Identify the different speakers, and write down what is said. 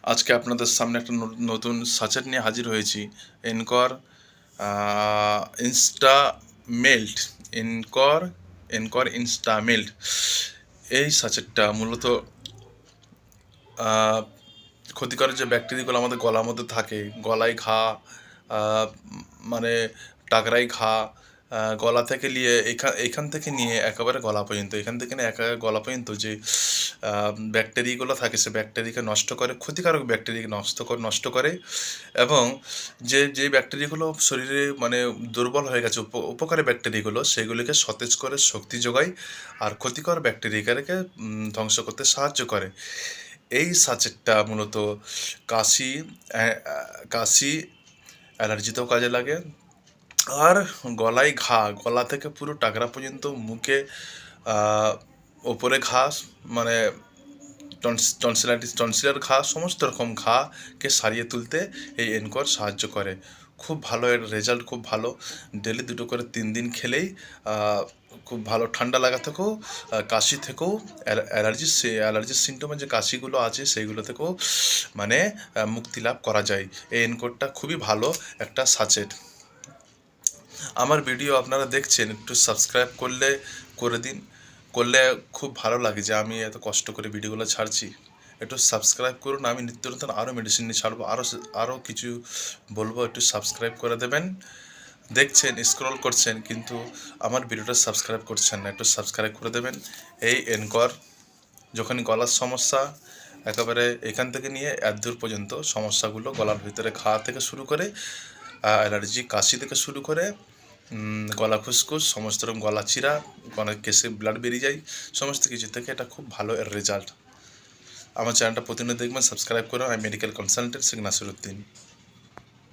Speaker 1: আজকে আপনাদের সামনে একটা নতুন সাচেট নিয়ে হাজির হয়েছি। এনকর ইনস্টা মেল্ট এনকর এনকর ইনস্টা মেল্ট। এই সাচেটটা মূলত ক্ষতিকর যে ব্যাকটেরিয়াগুলো আমাদের গলার মধ্যে থাকে, গলায় ঘা, মানে টাকরাই ঘা, গলা থেকে নিয়ে এখান থেকে নিয়ে একেবারে গলা পর্যন্ত, এখান থেকে নিয়ে একেবারে গলা পর্যন্ত যে ব্যাকটেরিয়াগুলো থাকে, সে ব্যাকটেরিয়াকে নষ্ট করে, ক্ষতিকারক ব্যাকটেরিয়াকে নষ্ট করে। এবং যে যে ব্যাকটেরিয়াগুলো শরীরে মানে দুর্বল হয়ে গেছে, উপকারী ব্যাকটেরিয়াগুলো, সেগুলিকে সতেজ করে শক্তি যোগায়, আর ক্ষতিকর ব্যাকটেরিয়াকে ধ্বংস করতে সাহায্য করে। এই সাচেটটা মূলত কাশি কাশি অ্যালার্জিতেও কাজে লাগে। আর গলায় ঘা, গলা থেকে পুরো টাকরা পর্যন্ত, মুখে ওপরে ঘা, মানে টনসিলের ঘা, সমস্ত রকম ঘাকে সারিয়ে তুলতে এই এনকর সাহায্য করে। খুব ভালো, এর রেজাল্ট খুব ভালো। ডেলি 2 করে 3 দিন খেলেই খুব ভালো, ঠান্ডা লাগা থেকেও, কাশি থেকেও, অ্যালার্জির সিমটমে যে কাশিগুলো আছে সেইগুলো থেকেও মানে মুক্তি লাভ করা যায়। এই এনকরটা খুবই ভালো একটা সাচেট। আমার ভিডিও আপনারা দেখছেন, একটু সাবস্ক্রাইব করে দিন। করলে খুব ভালো লাগে যে আমি এত কষ্ট করে ভিডিওগুলো ছাড়ছি। একটু সাবস্ক্রাইব করুন। আমি নিত্য নতুন আরও মেডিসিন নিয়ে ছাড়বো, আরও কিছু বলবো। একটু সাবস্ক্রাইব করে দেবেন। দেখছেন, স্ক্রল করছেন, কিন্তু আমার ভিডিওটা সাবস্ক্রাইব করছেন না। একটু সাবস্ক্রাইব করে দেবেন। এই এনকর, যখনই গলার সমস্যা, একেবারে এখান থেকে নিয়ে এতদূর পর্যন্ত সমস্যাগুলো, গলার ভিতরে ঘা থেকে শুরু করে, অ্যালার্জি, কাশি থেকে শুরু করে, গলা খুসখুস, সমস্ত রকম গলা চিরা, অনেক কেসে ব্লাড বেরিয়ে যায়, সমস্ত কিছু থেকে এটা খুব ভালো এর রেজাল্ট। আমার চ্যানেলটা প্রতিনিয়ত দেখবেন, সাবস্ক্রাইব করুন। আমি মেডিকেল কনসালটেন্ট শেখ নাসিরউদ্দিন।